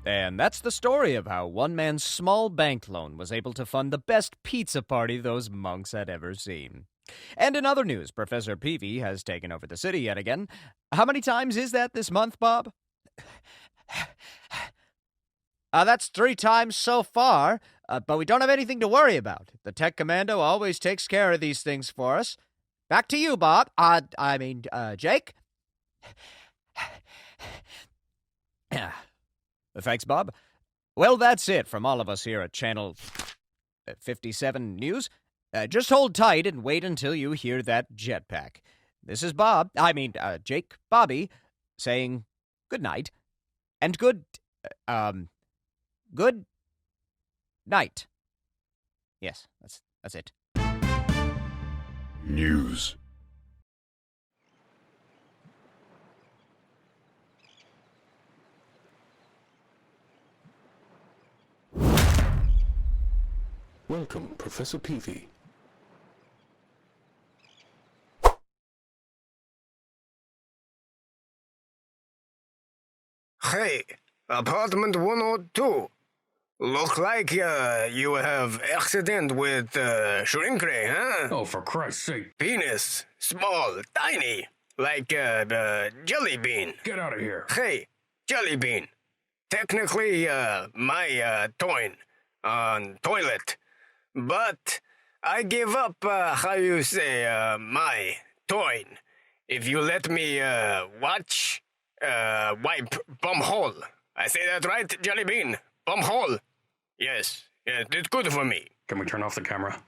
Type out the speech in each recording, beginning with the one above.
And that's the story of how one man's small bank loan was able to fund the best pizza party those monks had ever seen. And in other news, Professor Peevey has taken over the city yet again. How many times is that this month, Bob? That's 3 times so far, but we don't have anything to worry about. The Tech Commando always takes care of these things for us. Back to you, Bob. Jake? Thanks, Bob. Well, that's it from all of us here at Channel 57 News. Just hold tight and wait until you hear that jetpack. This is Jake, Bobby, saying good night and good night. Yes, that's it. News. Welcome, Professor Peevey. Hey, apartment 102. Look like you have accident with shrink ray, huh? Oh, for Christ's sake. Penis, small, tiny, like jelly bean. Get out of here. Hey, jelly bean. Technically, my toin on toilet. But I give up, my toin. If you let me wipe bum hole. I say that right, jelly bean? Bum hole. Yes, it's good for me. Can we turn off the camera?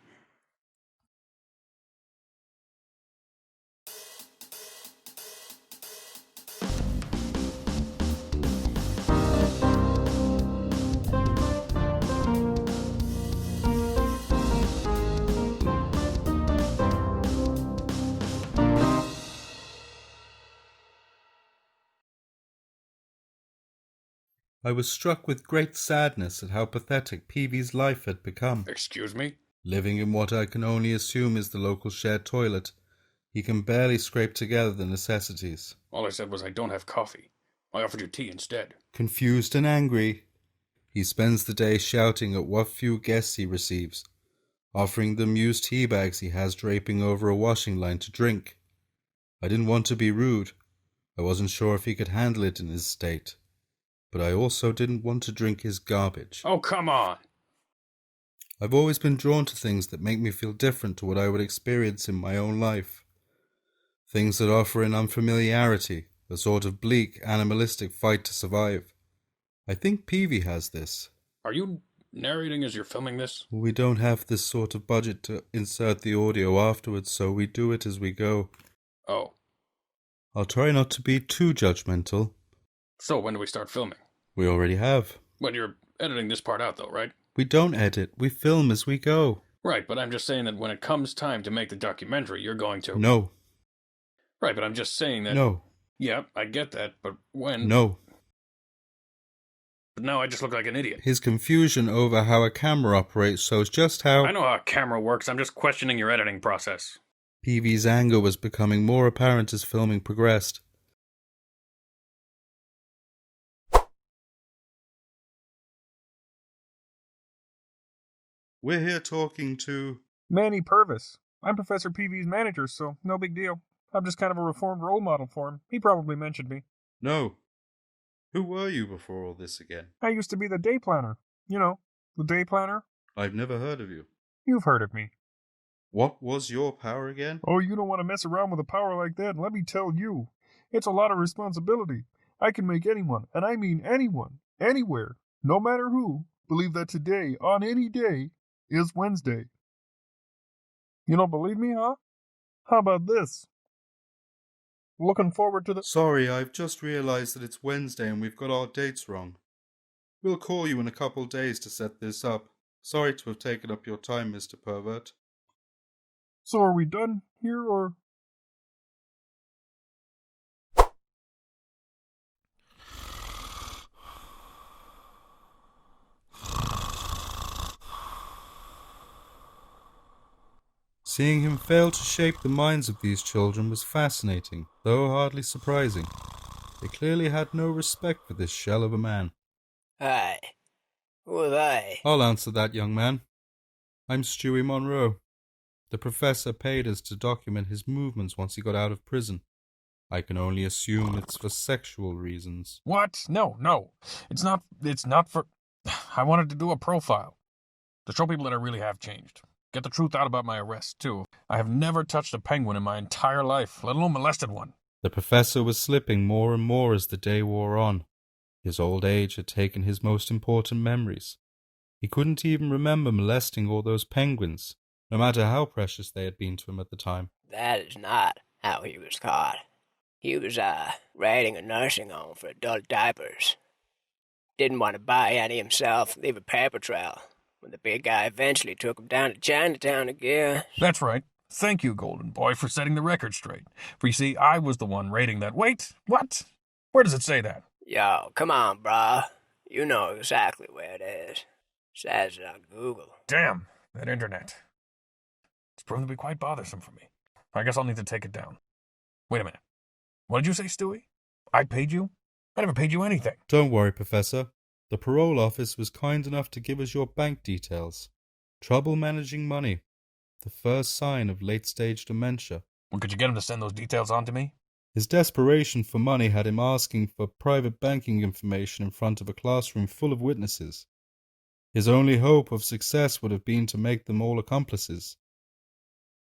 I was struck with great sadness at how pathetic Peevey's life had become. Excuse me? Living in what I can only assume is the local shared toilet, he can barely scrape together the necessities. All I said was I don't have coffee. I offered you tea instead. Confused and angry, he spends the day shouting at what few guests he receives, offering them used tea bags he has draping over a washing line to drink. I didn't want to be rude. I wasn't sure if he could handle it in his state. But I also didn't want to drink his garbage. Oh, come on! I've always been drawn to things that make me feel different to what I would experience in my own life. Things that offer an unfamiliarity, a sort of bleak, animalistic fight to survive. I think Peevey has this. Are you narrating as you're filming this? We don't have this sort of budget to insert the audio afterwards, so we do it as we go. Oh. I'll try not to be too judgmental. So when do we start filming? We already have. When you're editing this part out, though, right? We don't edit. We film as we go. Right, but I'm just saying that when it comes time to make the documentary, you're going to... No. Right, but I'm just saying that... No. Yeah, I get that, but when... No. But now I just look like an idiot. His confusion over how a camera operates shows just how... I know how a camera works, I'm just questioning your editing process. Peevey's anger was becoming more apparent as filming progressed. We're here talking to... Manny Purvis. I'm Professor Peevey's manager, so no big deal. I'm just kind of a reformed role model for him. He probably mentioned me. No. Who were you before all this again? I used to be the day planner. You know, the day planner. I've never heard of you. You've heard of me. What was your power again? Oh, you don't want to mess around with a power like that. Let me tell you. It's a lot of responsibility. I can make anyone, and I mean anyone, anywhere, no matter who, believe that today, on any day, is Wednesday. You don't believe me, huh? How about this? Looking forward to the... Sorry, I've just realized that it's Wednesday and we've got our dates wrong. We'll call you in a couple days to set this up. Sorry to have taken up your time, Mr. Pervert. So are we done here, or... Seeing him fail to shape the minds of these children was fascinating, though hardly surprising. They clearly had no respect for this shell of a man. Hi. Who are they? I'll answer that, young man. I'm Stewie Monroe. The professor paid us to document his movements once he got out of prison. I can only assume it's for sexual reasons. What? No. It's not for... I wanted to do a profile. To show people that I really have changed. Get the truth out about my arrest, too. I have never touched a penguin in my entire life, let alone molested one. The professor was slipping more and more as the day wore on. His old age had taken his most important memories. He couldn't even remember molesting all those penguins, no matter how precious they had been to him at the time. That is not how he was caught. He was, raiding a nursing home for adult diapers. Didn't want to buy any himself, leave a paper trail. When the big guy eventually took him down to Chinatown again. That's right. Thank you, Golden Boy, for setting the record straight. For you see, I was the one raiding that... Wait, what? Where does it say that? Yo, come on, brah. You know exactly where it is. Says it on Google. Damn, that internet. It's proven to be quite bothersome for me. I guess I'll need to take it down. Wait a minute. What did you say, Stewie? I paid you? I never paid you anything. Don't worry, Professor. The parole office was kind enough to give us your bank details. Trouble managing money. The first sign of late-stage dementia. Well, could you get him to send those details on to me? His desperation for money had him asking for private banking information in front of a classroom full of witnesses. His only hope of success would have been to make them all accomplices.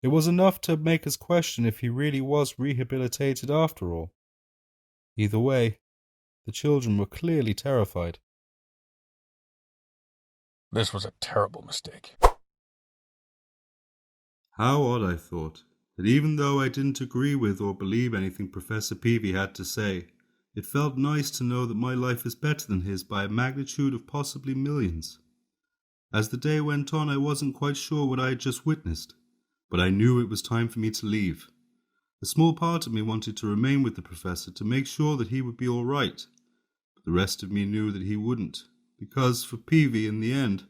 It was enough to make us question if he really was rehabilitated after all. Either way, the children were clearly terrified. This was a terrible mistake. How odd, I thought, that even though I didn't agree with or believe anything Professor Peevey had to say, it felt nice to know that my life is better than his by a magnitude of possibly millions. As the day went on, I wasn't quite sure what I had just witnessed, but I knew it was time for me to leave. A small part of me wanted to remain with the professor to make sure that he would be all right, but the rest of me knew that he wouldn't, because for Peevey, in the end,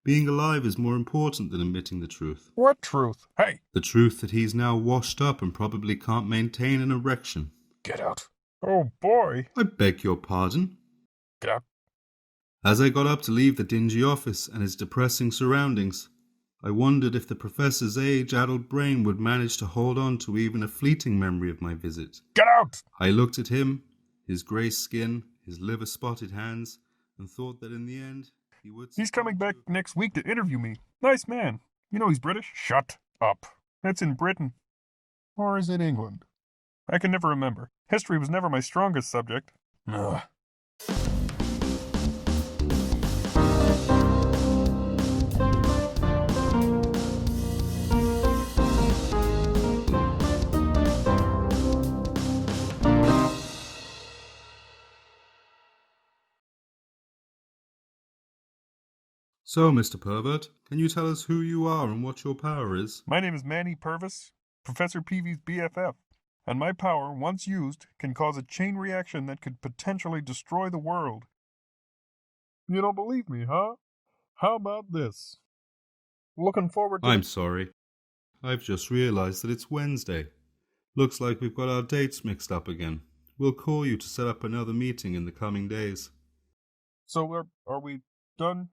being alive is more important than admitting the truth. What truth? Hey! The truth that he's now washed up and probably can't maintain an erection. Get out. Oh, boy. I beg your pardon? Get out. As I got up to leave the dingy office and its depressing surroundings, I wondered if the professor's age-addled brain would manage to hold on to even a fleeting memory of my visit. Get out! I looked at him, his grey skin, his liver-spotted hands, and thought that in the end he would... He's coming back next week to interview me. Nice man. You know he's British? Shut up. That's in Britain. Or is it England? I can never remember. History was never my strongest subject. Ugh. So, Mr. Pervert, can you tell us who you are and what your power is? My name is Manny Purvis, Professor Peevey's BFF, and my power, once used, can cause a chain reaction that could potentially destroy the world. You don't believe me, huh? How about this? Looking forward to... I'm sorry. I've just realized that it's Wednesday. Looks like we've got our dates mixed up again. We'll call you to set up another meeting in the coming days. So, are we done